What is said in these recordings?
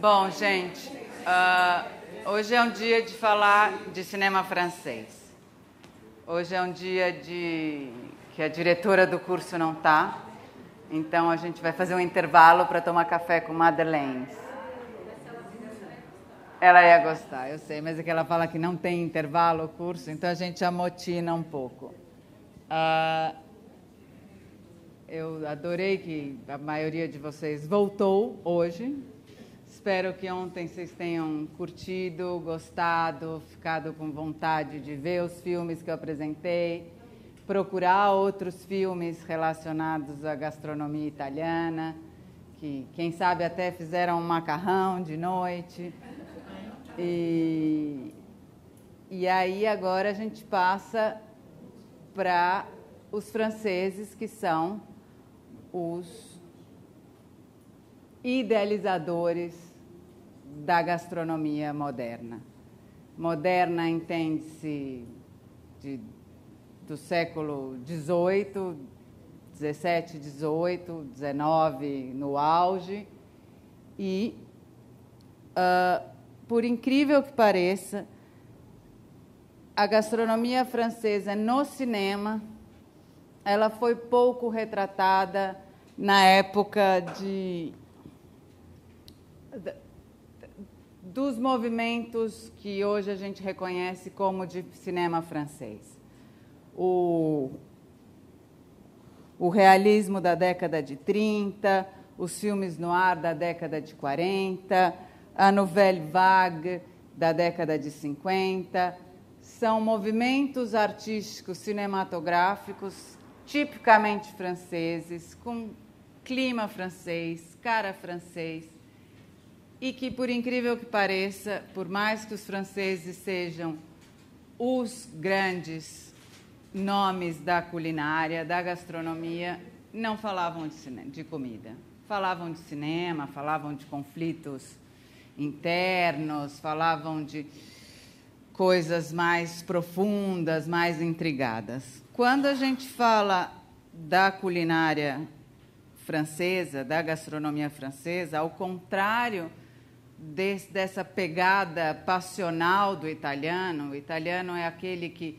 Bom, gente, hoje é um dia de falar de cinema francês. Hoje é um dia que a diretora do curso não está, então a gente vai fazer um intervalo para tomar café com Madeleine. Ela ia gostar, eu sei, mas é que ela fala que não tem intervalo o curso, então a gente amotina um pouco. Eu adorei que a maioria de vocês voltou hoje. Espero que ontem vocês tenham curtido, gostado, ficado com vontade de ver os filmes que eu apresentei, procurar outros filmes relacionados à gastronomia italiana, que, quem sabe, até fizeram um macarrão de noite. E aí agora a gente passa para os franceses, que são os idealizadores da gastronomia moderna. Moderna entende-se do século XVIII, XVII, XVIII, XIX no auge. E, por incrível que pareça, a gastronomia francesa no cinema, ela foi pouco retratada na época dos movimentos que hoje a gente reconhece como de cinema francês. O realismo da década de 30, os filmes noir da década de 40, a Nouvelle Vague da década de 50, são movimentos artísticos cinematográficos tipicamente franceses, com clima francês, cara francês, e que, por incrível que pareça, por mais que os franceses sejam os grandes nomes da culinária, da gastronomia, não falavam de comida. Falavam de cinema, falavam de conflitos internos, falavam de coisas mais profundas, mais intrigadas. Quando a gente fala da culinária francesa, da gastronomia francesa, ao contrário dessa pegada passional do italiano, o italiano é aquele que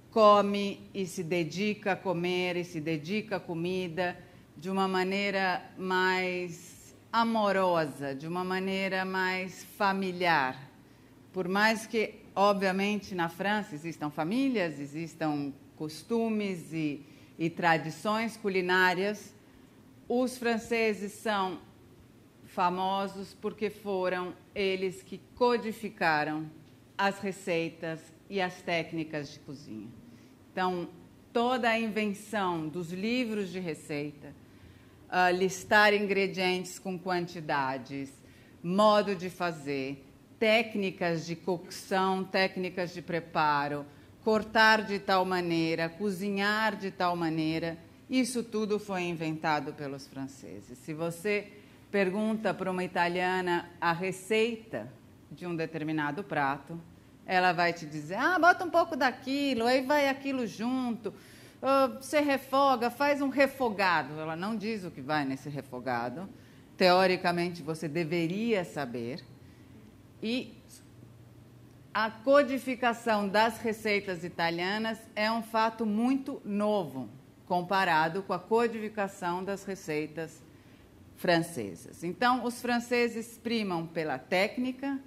come e se dedica a comer e se dedica à comida de uma maneira mais amorosa, de uma maneira mais familiar. Por mais que, obviamente, na França existam famílias, existam costumes e tradições culinárias, os franceses são famosos porque foram eles que codificaram as receitas e as técnicas de cozinha. Então, toda a invenção dos livros de receita, listar ingredientes com quantidades, modo de fazer, técnicas de cocção, técnicas de preparo, cortar de tal maneira, cozinhar de tal maneira, isso tudo foi inventado pelos franceses. Se você pergunta para uma italiana a receita de um determinado prato, ela vai te dizer, bota um pouco daquilo, aí vai aquilo junto, você refoga, faz um refogado. Ela não diz o que vai nesse refogado. Teoricamente, você deveria saber. E a codificação das receitas italianas é um fato muito novo, comparado com a codificação das receitas francesas. Então, os franceses primam pela técnica,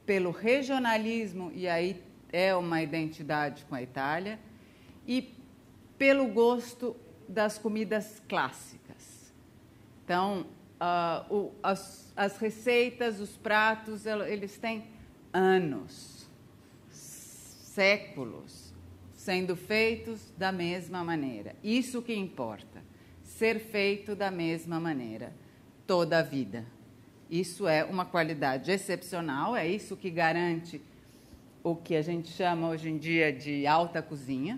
pelo regionalismo, e aí é uma identidade com a Itália, e pelo gosto das comidas clássicas. Então, as receitas, os pratos, eles têm anos, séculos, sendo feitos da mesma maneira. Isso que importa, ser feito da mesma maneira, toda a vida. Isso é uma qualidade excepcional, é isso que garante o que a gente chama hoje em dia de alta cozinha.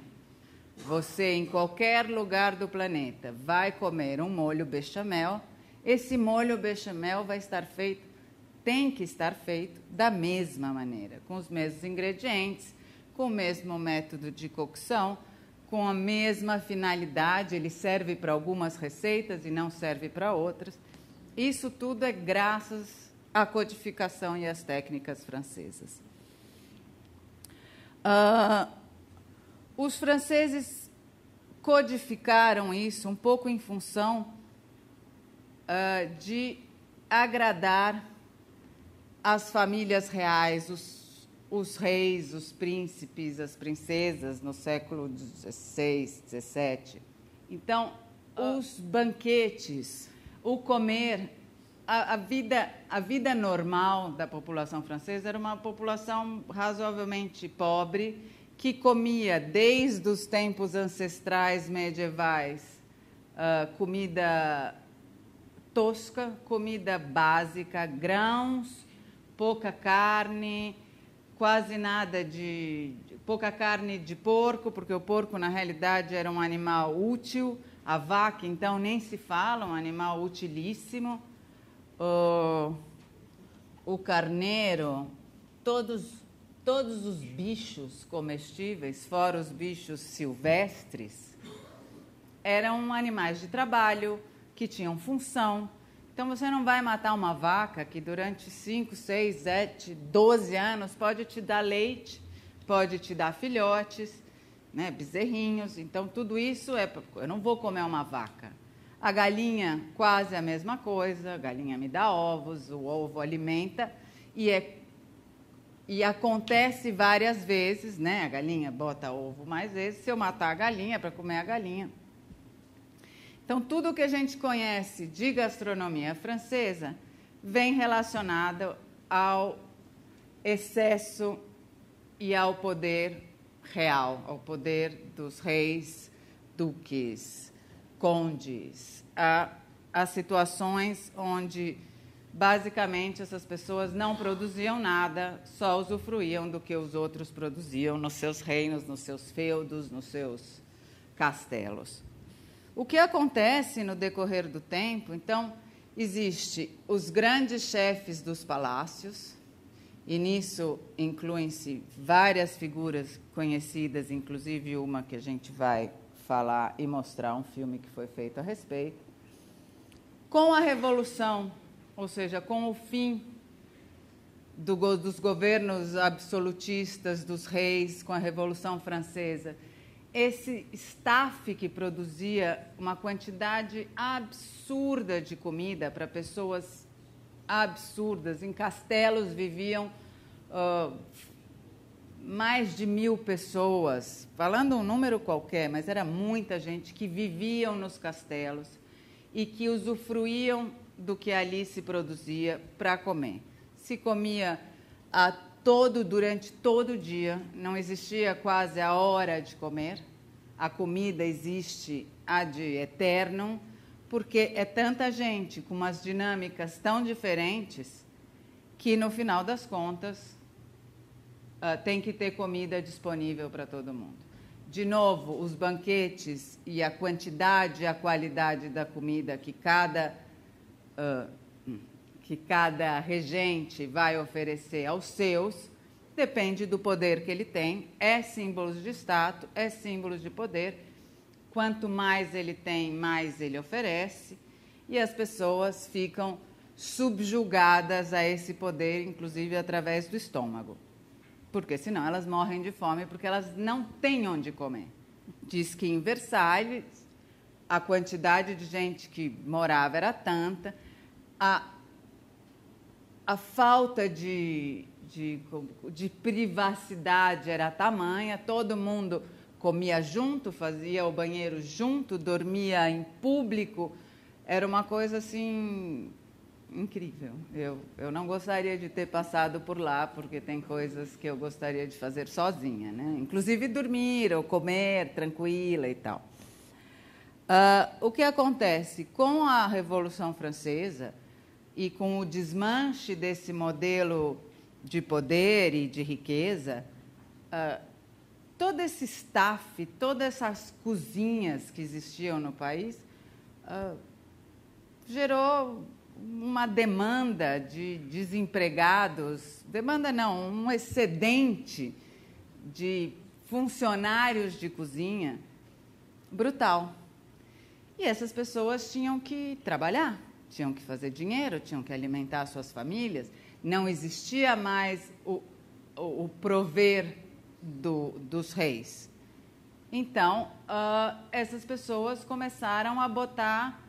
Você, em qualquer lugar do planeta, vai comer um molho bechamel, esse molho bechamel vai estar feito, tem que estar feito da mesma maneira, com os mesmos ingredientes, com o mesmo método de cocção, com a mesma finalidade. Ele serve para algumas receitas e não serve para outras. Isso tudo é graças à codificação e às técnicas francesas. Os franceses codificaram isso um pouco em função de agradar as famílias reais, os reis, os príncipes, as princesas no século XVI, XVII. Então, os banquetes, o comer, a vida normal da população francesa era uma população razoavelmente pobre, que comia desde os tempos ancestrais medievais comida tosca, comida básica, grãos, pouca carne, quase nada pouca carne de porco, porque o porco, na realidade, era um animal útil. A vaca, então, nem se fala, um animal utilíssimo. O carneiro, todos os bichos comestíveis, fora os bichos silvestres, eram animais de trabalho, que tinham função. Então, você não vai matar uma vaca que durante 5, 6, 7, 12 anos pode te dar leite, pode te dar filhotes, né, bezerrinhos. Então, tudo isso eu não vou comer uma vaca. A galinha, quase a mesma coisa. A galinha me dá ovos, o ovo alimenta. E acontece várias vezes, né? A galinha bota ovo mais vezes. Se eu matar a galinha, é para comer a galinha. Então, tudo o que a gente conhece de gastronomia francesa vem relacionado ao excesso e ao poder real, ao poder dos reis, duques, condes, a situações onde, basicamente, essas pessoas não produziam nada, só usufruíam do que os outros produziam nos seus reinos, nos seus feudos, nos seus castelos. O que acontece no decorrer do tempo, então, existe os grandes chefes dos palácios, e nisso incluem-se várias figuras conhecidas, inclusive uma que a gente vai falar e mostrar um filme que foi feito a respeito. Com a Revolução, ou seja, com o fim dos governos absolutistas, dos reis, com a Revolução Francesa, esse staff que produzia uma quantidade absurda de comida para pessoas absurdas. Em castelos viviam mais de 1000 pessoas, falando um número qualquer, mas era muita gente que viviam nos castelos e que usufruíam do que ali se produzia para comer. Se comia durante todo o dia, não existia quase a hora de comer. A comida existe ad eternum, porque é tanta gente com umas dinâmicas tão diferentes que, no final das contas, tem que ter comida disponível para todo mundo. De novo, os banquetes e a quantidade e a qualidade da comida que cada regente vai oferecer aos seus depende do poder que ele tem. É símbolos de status, é símbolos de poder. Quanto mais ele tem, mais ele oferece, e as pessoas ficam subjugadas a esse poder, inclusive através do estômago, porque senão elas morrem de fome, porque elas não têm onde comer. Diz que em Versalhes a quantidade de gente que morava era tanta, a falta de privacidade era tamanha, todo mundo comia junto, fazia o banheiro junto, dormia em público. Era uma coisa assim incrível. Eu não gostaria de ter passado por lá, porque tem coisas que eu gostaria de fazer sozinha, né? Inclusive dormir ou comer tranquila e tal. O que acontece com a Revolução Francesa e com o desmanche desse modelo de poder e de riqueza, todo esse staff, todas essas cozinhas que existiam no país, gerou uma demanda de desempregados, demanda não, um excedente de funcionários de cozinha brutal. E essas pessoas tinham que trabalhar. tinham que fazer dinheiro, tinham que alimentar suas famílias, não existia mais o prover dos reis. Então, essas pessoas começaram a botar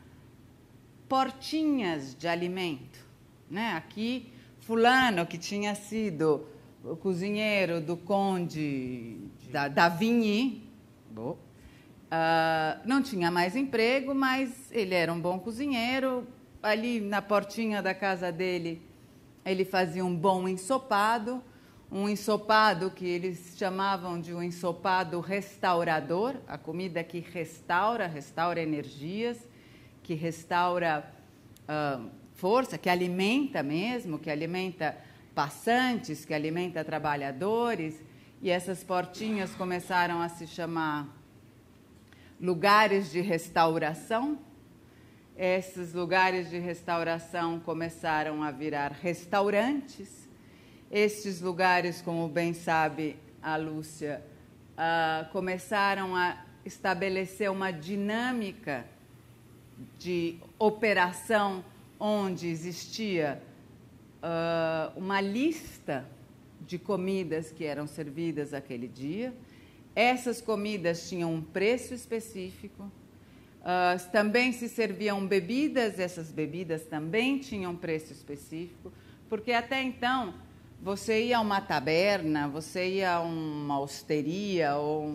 portinhas de alimento, né? Aqui, fulano, que tinha sido o cozinheiro do conde d'Avigny, não tinha mais emprego, mas ele era um bom cozinheiro. Ali na portinha da casa dele, ele fazia um bom ensopado, que eles chamavam de um ensopado restaurador, a comida que restaura energias, que restaura força, que alimenta mesmo, que alimenta passantes, que alimenta trabalhadores. E essas portinhas começaram a se chamar lugares de restauração. Esses lugares de restauração começaram a virar restaurantes. Estes lugares, como bem sabe a Lúcia, começaram a estabelecer uma dinâmica de operação onde existia uma lista de comidas que eram servidas aquele dia. Essas comidas tinham um preço específico. Também se serviam bebidas, essas bebidas também tinham preço específico, porque até então você ia a uma taberna, você ia a uma hosteria ou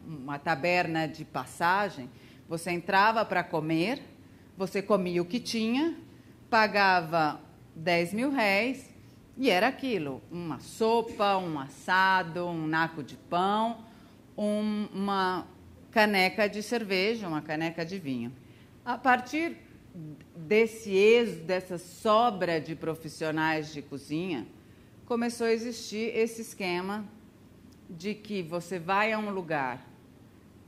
uma taberna de passagem, você entrava para comer, você comia o que tinha, pagava 10 mil réis e era aquilo, uma sopa, um assado, um naco de pão, uma caneca de cerveja, uma caneca de vinho. A partir desse êxodo, dessa sobra de profissionais de cozinha, começou a existir esse esquema de que você vai a um lugar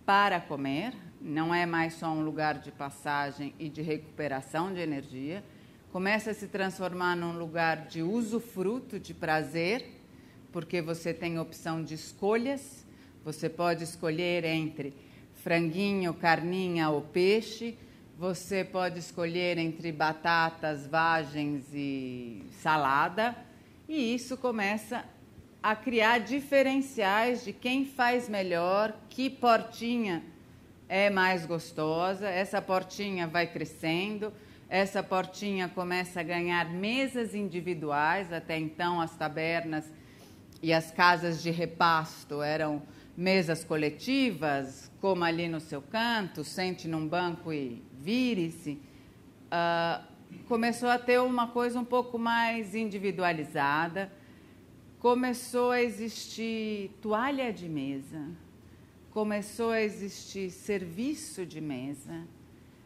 para comer, não é mais só um lugar de passagem e de recuperação de energia, começa a se transformar num lugar de usufruto, de prazer, porque você tem opção de escolhas, você pode escolher entre franguinho, carninha ou peixe, você pode escolher entre batatas, vagens e salada, e isso começa a criar diferenciais de quem faz melhor, que portinha é mais gostosa, essa portinha vai crescendo, essa portinha começa a ganhar mesas individuais. Até então as tabernas e as casas de repasto eram mesas coletivas, coma ali no seu canto, sente num banco e vire-se. Começou a ter uma coisa um pouco mais individualizada, começou a existir toalha de mesa, começou a existir serviço de mesa.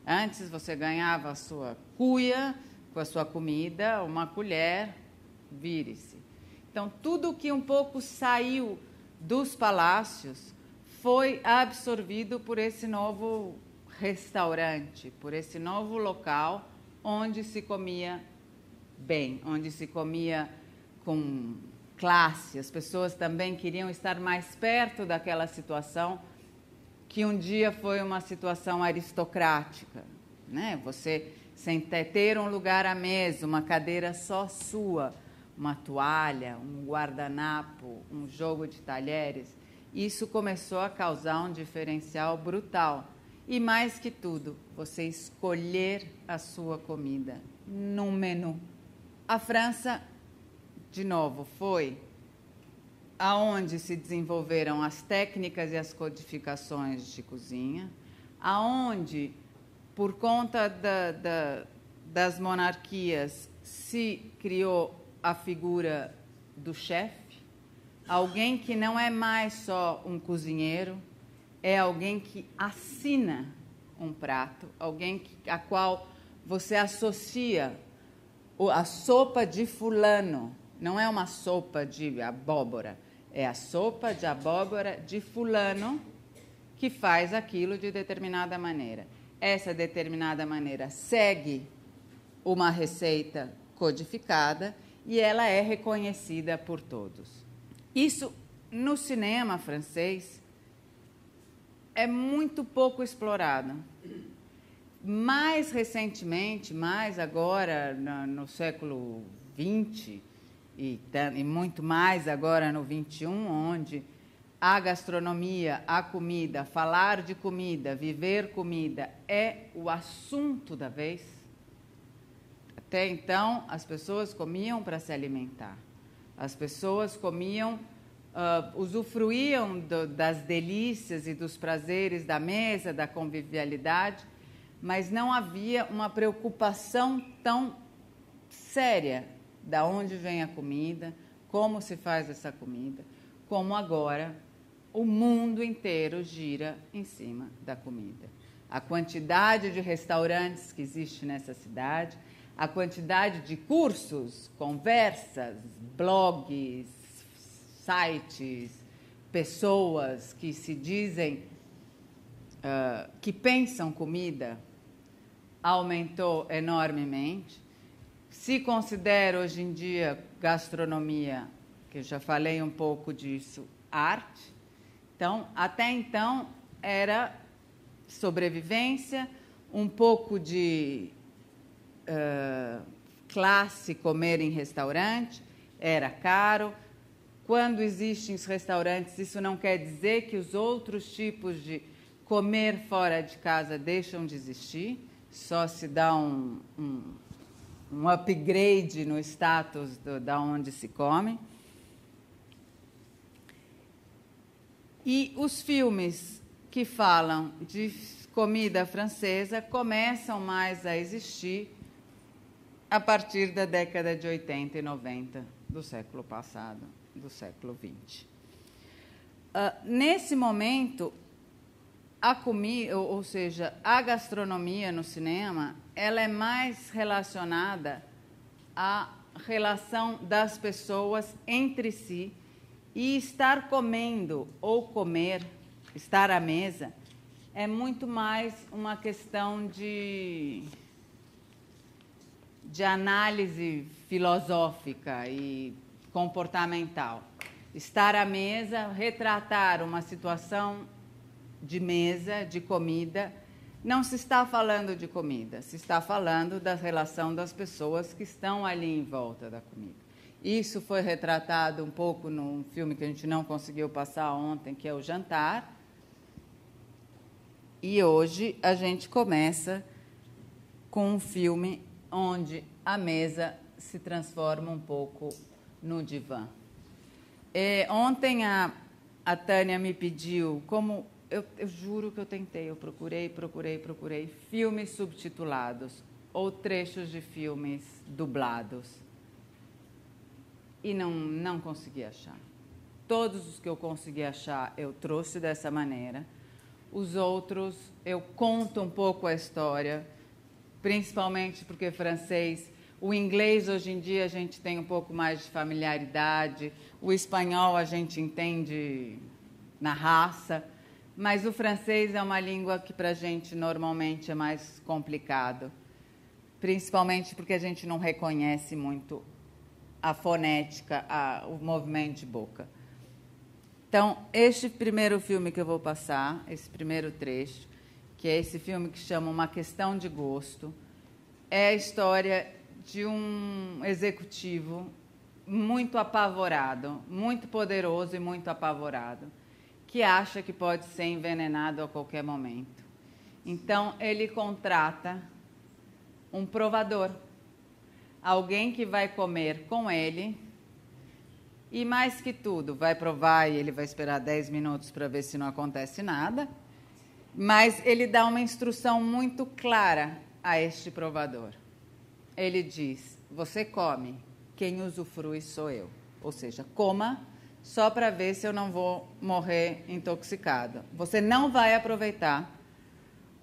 Antes você ganhava a sua cuia com a sua comida, uma colher, vire-se. Então, tudo que um pouco saiu dos palácios foi absorvido por esse novo restaurante, por esse novo local onde se comia bem, onde se comia com classe. As pessoas também queriam estar mais perto daquela situação que um dia foi uma situação aristocrática, né? Você ter um lugar à mesa, uma cadeira só sua, uma toalha, um guardanapo, um jogo de talheres, isso começou a causar um diferencial brutal. E mais que tudo, você escolher a sua comida num menu. A França, de novo, foi aonde se desenvolveram as técnicas e as codificações de cozinha, aonde, por conta das monarquias, se criou a figura do chefe, alguém que não é mais só um cozinheiro, é alguém que assina um prato, alguém a qual você associa a sopa de fulano. Não é uma sopa de abóbora, é a sopa de abóbora de fulano que faz aquilo de determinada maneira. Essa determinada maneira segue uma receita codificada e ela é reconhecida por todos. Isso, no cinema francês, é muito pouco explorado. mais recentemente, mais agora no século XX e muito mais agora no XXI, onde a gastronomia, a comida, falar de comida, viver comida é o assunto da vez. Até então, as pessoas comiam para se alimentar. As pessoas comiam, usufruíam das delícias e dos prazeres da mesa, da convivialidade, mas não havia uma preocupação tão séria de onde vem a comida, como se faz essa comida, como agora o mundo inteiro gira em cima da comida. A quantidade de restaurantes que existe nessa cidade, a quantidade de cursos, conversas, blogs, sites, pessoas que se dizem, que pensam comida, aumentou enormemente. Se considera hoje em dia gastronomia, que eu já falei um pouco disso, arte. Então, até então, era sobrevivência, um pouco de classe comer em restaurante, era caro. Quando existem os restaurantes, isso não quer dizer que os outros tipos de comer fora de casa deixam de existir, só se dá um upgrade no status da onde se come. E os filmes que falam de comida francesa começam mais a existir a partir da década de 80 e 90 do século passado, do século XX. Nesse momento, a comida, ou seja, a gastronomia no cinema, ela é mais relacionada à relação das pessoas entre si, e estar comendo ou comer, estar à mesa, é muito mais uma questão de análise filosófica e comportamental. Estar à mesa, retratar uma situação de mesa, de comida, não se está falando de comida, se está falando da relação das pessoas que estão ali em volta da comida. Isso foi retratado um pouco num filme que a gente não conseguiu passar ontem, que é O Jantar. E hoje a gente começa com um filme onde a mesa se transforma um pouco no divã. Ontem a Tânia me pediu, como eu juro que eu tentei, eu procurei filmes subtitulados ou trechos de filmes dublados e não consegui achar. Todos os que eu consegui achar eu trouxe dessa maneira. Os outros eu conto um pouco a história, principalmente porque francês, o inglês hoje em dia a gente tem um pouco mais de familiaridade, o espanhol a gente entende na raça, mas o francês é uma língua que para a gente normalmente é mais complicado, principalmente porque a gente não reconhece muito a fonética, o movimento de boca. Então, este primeiro filme que eu vou passar, esse primeiro trecho, que é esse filme que chama Uma Questão de Gosto, é a história de um executivo muito apavorado, muito poderoso e muito apavorado, que acha que pode ser envenenado a qualquer momento. Então, ele contrata um provador, alguém que vai comer com ele e, mais que tudo, vai provar e ele vai esperar 10 minutos para ver se não acontece nada, mas ele dá uma instrução muito clara a este provador. Ele diz, você come, quem usufrui sou eu. Ou seja, coma só para ver se eu não vou morrer intoxicado. Você não vai aproveitar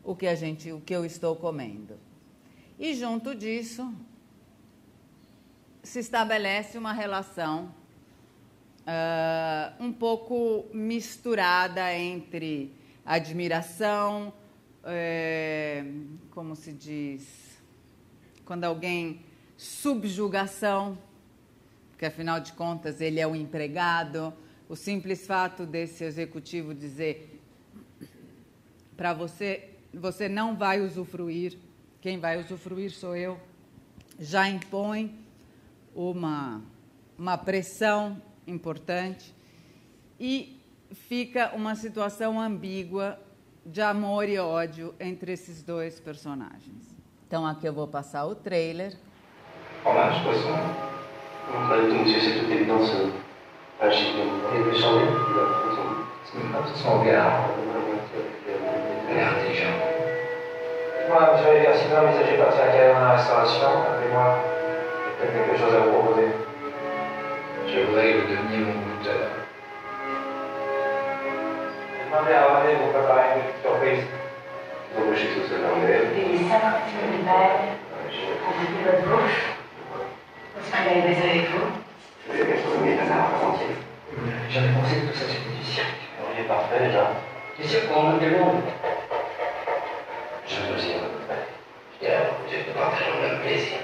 o que eu estou comendo. E junto disso se estabelece uma relação um pouco misturada entre admiração, como se diz, quando alguém, subjugação, porque afinal de contas ele é o empregado, o simples fato desse executivo dizer para você você não vai usufruir, quem vai usufruir sou eu, já impõe uma pressão importante e fica uma situação ambígua de amor e ódio entre esses dois personagens. Então aqui eu vou passar o trailer. Pas de toute façon. Pas du tout, monsieur, c'est toute évidence. Agir et de changer, c'est même pas ce son regard. L'air intelligent. Moi, je vais dire, si vous envisagez de partir à carrière dans la restauration, appelez-moi. J'ai peut-être quelque chose à vous proposer. Je voudrais que vous deveniez mon goûteur. Demandez à René de vous préparer une petite surprise. Embauchez tout seul en l'air. Payez 50 000 balles pour vider votre bouche. Est-ce qu'il allait baiser avec vous? Je vais mettre le dans la avant-hier. J'avais pensé que tout ça c'était du cirque. Il est parfait déjà. Du cirque pour nous monde. Je veux aussi un peu près. Je dirais, je partage le même plaisir.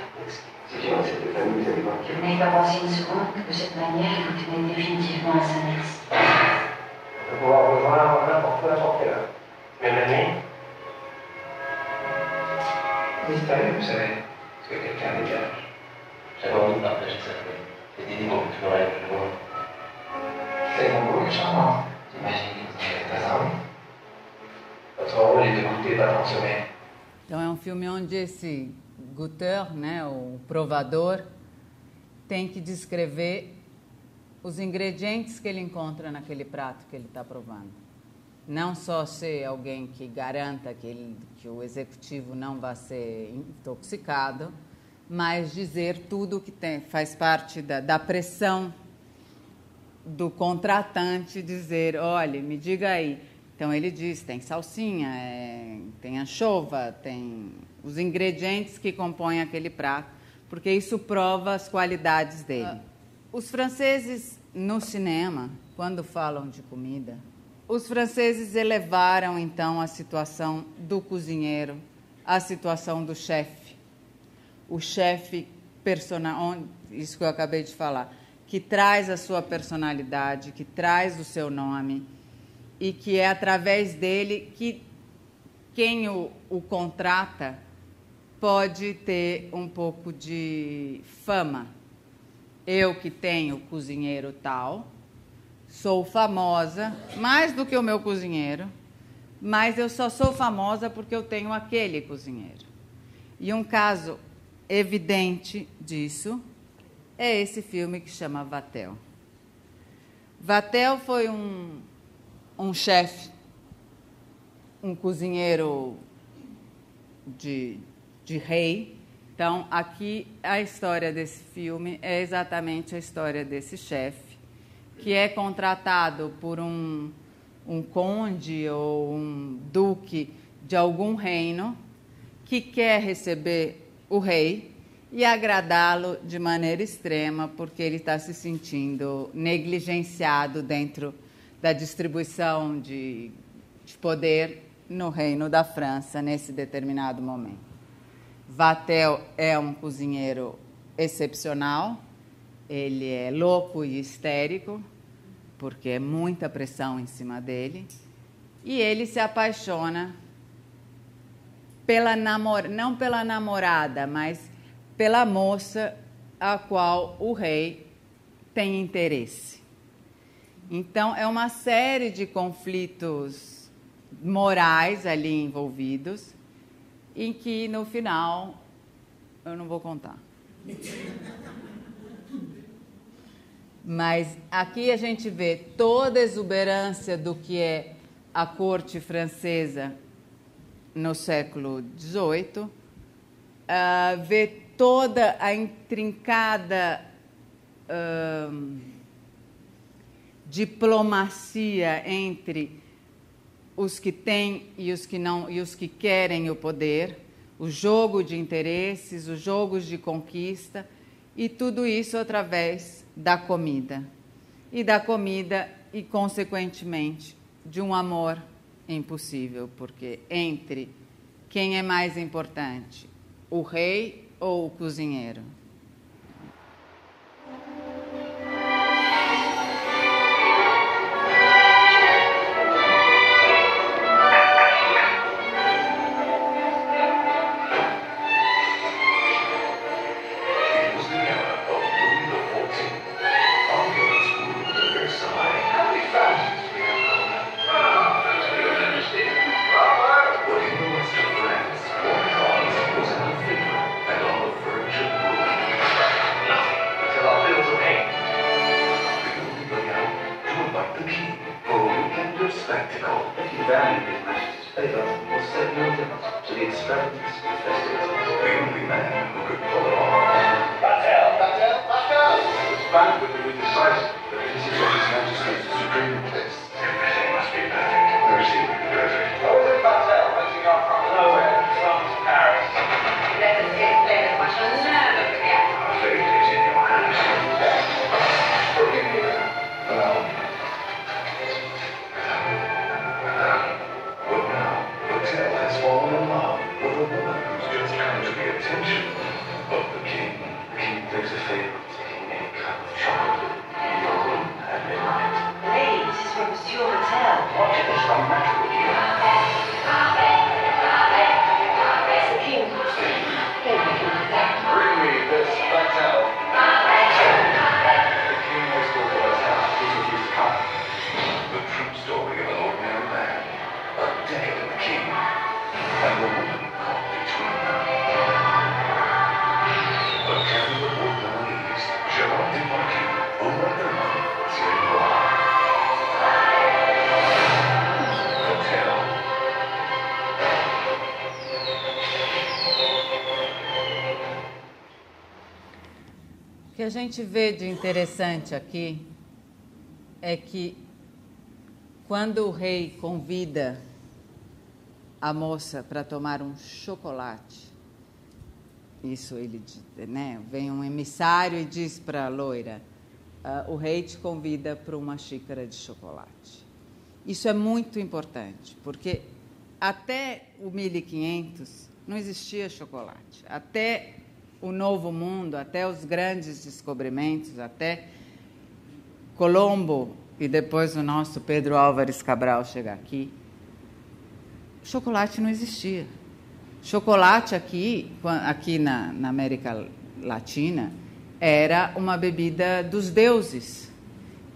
Si tu vois cette famille, vous allez voir qui. Vous n'avez pas pensé une seconde que de cette manière, vous tenez définitivement à Saint-Max. On va pouvoir rejoindre n'importe quelle heure. Même la nuit. Mystérieux, vous savez. Est-ce que quelqu'un dégage? J'avais envie de partager ça avec vous. C'était dit qu'on ferait plus loin. C'est mon beau et charmant. J'imagine que vous en êtes très envie. Votre rôle est de goûter, pas de consommer. Então é um filme onde esse goûteur, né, o provador, tem que descrever os ingredientes que ele encontra naquele prato que ele está provando. Não só ser alguém que garanta que o executivo não vai ser intoxicado, mas dizer tudo que faz parte da pressão do contratante, dizer, olha, me diga aí. Então ele diz, tem salsinha, tem anchova, tem os ingredientes que compõem aquele prato, porque isso prova as qualidades dele. Os franceses no cinema, quando falam de comida, os franceses elevaram então a situação do cozinheiro, a situação do chefe. O chefe isso que eu acabei de falar, que traz a sua personalidade, que traz o seu nome e que é através dele que quem o contrata pode ter um pouco de fama. Eu que tenho cozinheiro tal, sou famosa, mais do que o meu cozinheiro, mas eu só sou famosa porque eu tenho aquele cozinheiro. E um caso evidente disso é esse filme que chama Vatel. Vatel foi um chefe, um cozinheiro de rei. Então, aqui a história desse filme é exatamente a história desse chefe, que é contratado por um conde ou um duque de algum reino que quer receber o rei e agradá-lo de maneira extrema, porque ele está se sentindo negligenciado dentro da distribuição de poder no reino da França nesse determinado momento. Vatel é um cozinheiro excepcional, ele é louco e histérico, porque é muita pressão em cima dele, e ele se apaixona não pela namorada, mas pela moça a qual o rei tem interesse. Então, é uma série de conflitos morais ali envolvidos, em que, no final, eu não vou contar. Mas aqui a gente vê toda a exuberância do que é a corte francesa no século XVIII, vê toda a intrincada diplomacia entre os que têm e os que não, e os que querem o poder, o jogo de interesses, os jogos de conquista, e tudo isso através da comida. E, consequentemente, de um amor impossível, porque entre quem é mais importante, o rei ou o cozinheiro? spectacle. If you value His Majesty's favour, will set no limit to the extravagance of the festivities. The only man who could pull it off. This banquet will be decisive. But this is what His Majesty's supreme test. Everything must be perfect. Everything will be perfect. What was it Batel waiting on from nowhere? From Paris. Let us explain as much as nerve of the gap. Our fate is in your hands. Forgive me. Allow me. What now? Batel has fallen in love with a woman who's just come to the attention of the king. The king begs a favor, taking a cup of chocolate in your room at midnight. Late, this is from Monsieur Batel. What is unnatural with you? It's the king. Bring me this Batel. The king has called for Batel. He refused to come. The true story of an ordinary man, a decadent king, and the woman caught between them. The candle of Orleans, Gerard de Marquis, Omerta, Thierry. Batel. O que a gente vê de interessante aqui é que quando o rei convida a moça para tomar um chocolate, isso ele, né, vem um emissário e diz para a loira, o rei te convida para uma xícara de chocolate. Isso é muito importante, porque até o 1500 não existia chocolate. Até o Novo Mundo, até os grandes descobrimentos, até Colombo e depois o nosso Pedro Álvares Cabral chegar aqui, chocolate não existia. Chocolate aqui na América Latina era uma bebida dos deuses.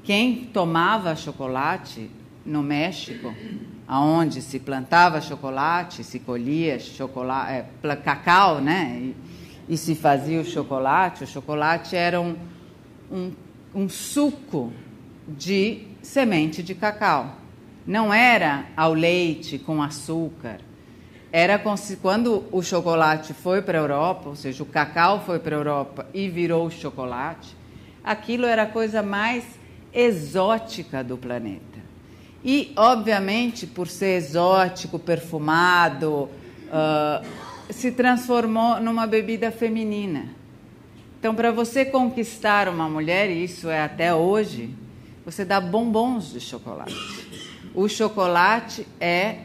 Quem tomava chocolate no México, aonde se plantava chocolate, se colhia cacau, né? E se fazia o chocolate era um suco de semente de cacau. Não era ao leite com açúcar. Era quando o chocolate foi para a Europa, ou seja, o cacau foi para a Europa e virou chocolate, aquilo era a coisa mais exótica do planeta. E, obviamente, por ser exótico, perfumado, se transformou numa bebida feminina. Então, para você conquistar uma mulher, e isso é até hoje, você dá bombons de chocolate. O chocolate é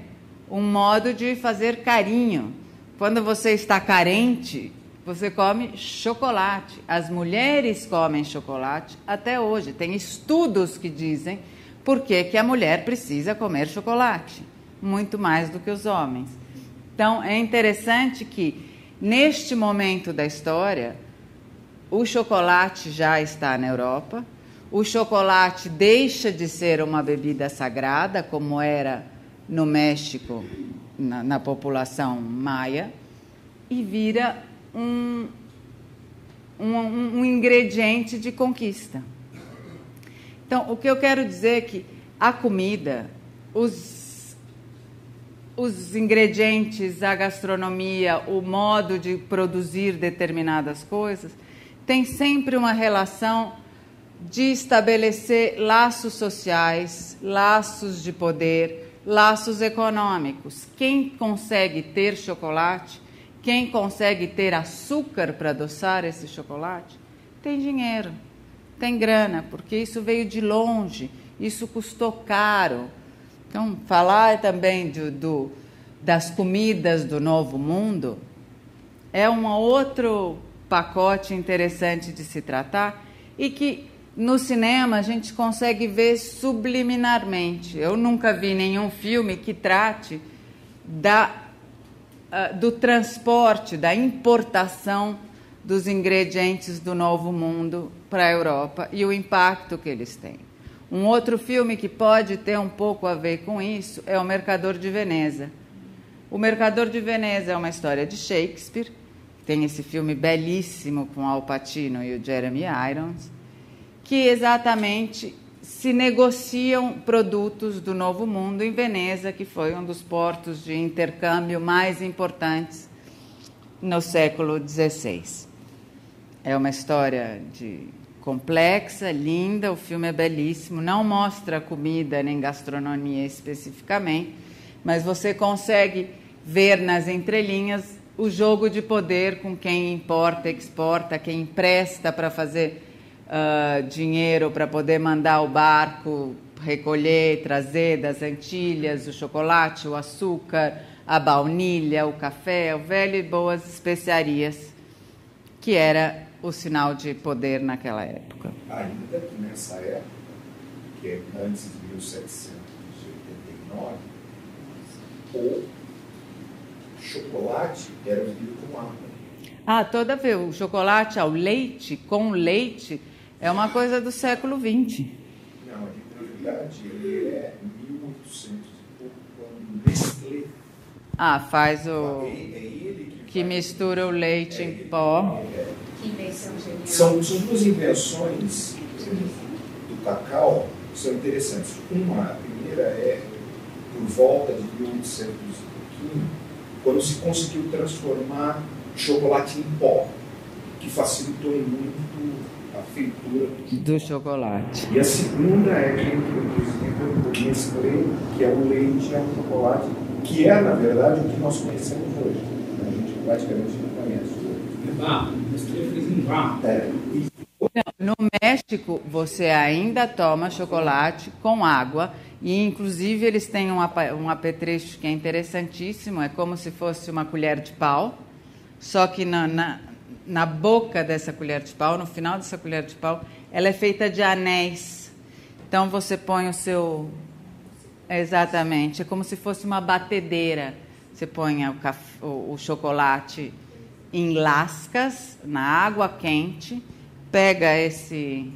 um modo de fazer carinho. Quando você está carente, você come chocolate. As mulheres comem chocolate até hoje. Tem estudos que dizem por que a mulher precisa comer chocolate, muito mais do que os homens. Então, é interessante que, neste momento da história, o chocolate já está na Europa, o chocolate deixa de ser uma bebida sagrada, como era no México, na população maia, e vira um ingrediente de conquista. Então, o que eu quero dizer é que a comida, os ingredientes, a gastronomia, o modo de produzir determinadas coisas, tem sempre uma relação de estabelecer laços sociais, laços de poder, laços econômicos. Quem consegue ter chocolate, quem consegue ter açúcar para adoçar esse chocolate, tem dinheiro, tem grana, porque isso veio de longe, isso custou caro. Então, falar também das comidas do Novo Mundo é um outro pacote interessante de se tratar e que no cinema a gente consegue ver subliminarmente. Eu nunca vi nenhum filme que trate do transporte, da importação dos ingredientes do Novo Mundo para a Europa e o impacto que eles têm. Um outro filme que pode ter um pouco a ver com isso é O Mercador de Veneza. O Mercador de Veneza é uma história de Shakespeare, tem esse filme belíssimo com Al Pacino e o Jeremy Irons, que exatamente se negociam produtos do Novo Mundo em Veneza, que foi um dos portos de intercâmbio mais importantes no século XVI. É uma história complexa, linda, o filme é belíssimo, não mostra comida nem gastronomia especificamente, mas você consegue ver nas entrelinhas o jogo de poder com quem importa, exporta, quem empresta para fazer dinheiro para poder mandar o barco recolher, trazer das Antilhas o chocolate, o açúcar, a baunilha, o café, o velho e boas especiarias, que era o sinal de poder naquela época. Ainda que nessa época, que é antes de 1789, o chocolate era vendido com água. Toda vez o chocolate ao leite, com leite, é uma coisa do século XX. Não, na verdade, ele é 1800 e pouco, quando Nestlé faz o... que mistura o leite em pó. São duas invenções do cacau que são interessantes. A primeira é por volta de 1800 e pouquinho, quando se conseguiu transformar chocolate em pó, que facilitou muito a feitura do chocolate. E a segunda é que introduz o Nestlé, que é o leite ao chocolate, que é, na verdade, o que nós conhecemos hoje. A gente praticamente não conhece hoje. No México, você ainda toma chocolate com água e, inclusive, eles têm um apetrecho que é interessantíssimo, é como se fosse uma colher de pau, só que na boca dessa colher de pau, no final dessa colher de pau, ela é feita de anéis. Então, você põe o seu... Exatamente, é como se fosse uma batedeira. Você põe o chocolate em lascas, na água quente, pega esse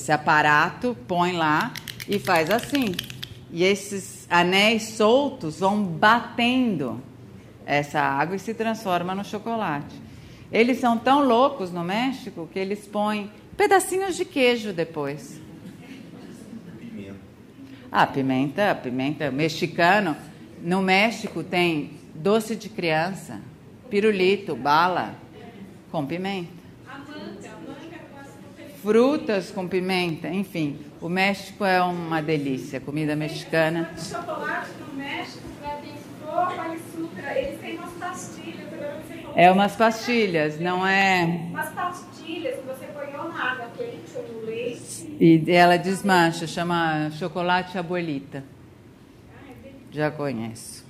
aparato, põe lá e faz assim. E esses anéis soltos vão batendo essa água e se transforma no chocolate. Eles são tão loucos no México que eles põem pedacinhos de queijo depois. Pimenta mexicano. No México tem doce de criança, pirulito, bala com pimenta. Frutas com pimenta, enfim. O México é uma delícia, comida mexicana. O chocolate no México tem flor, açúcar, eles têm umas pastilhas. Umas pastilhas, não é... Umas pastilhas que você põe na água quente ou no leite. E ela desmancha, chama chocolate abuelita. Já conheço.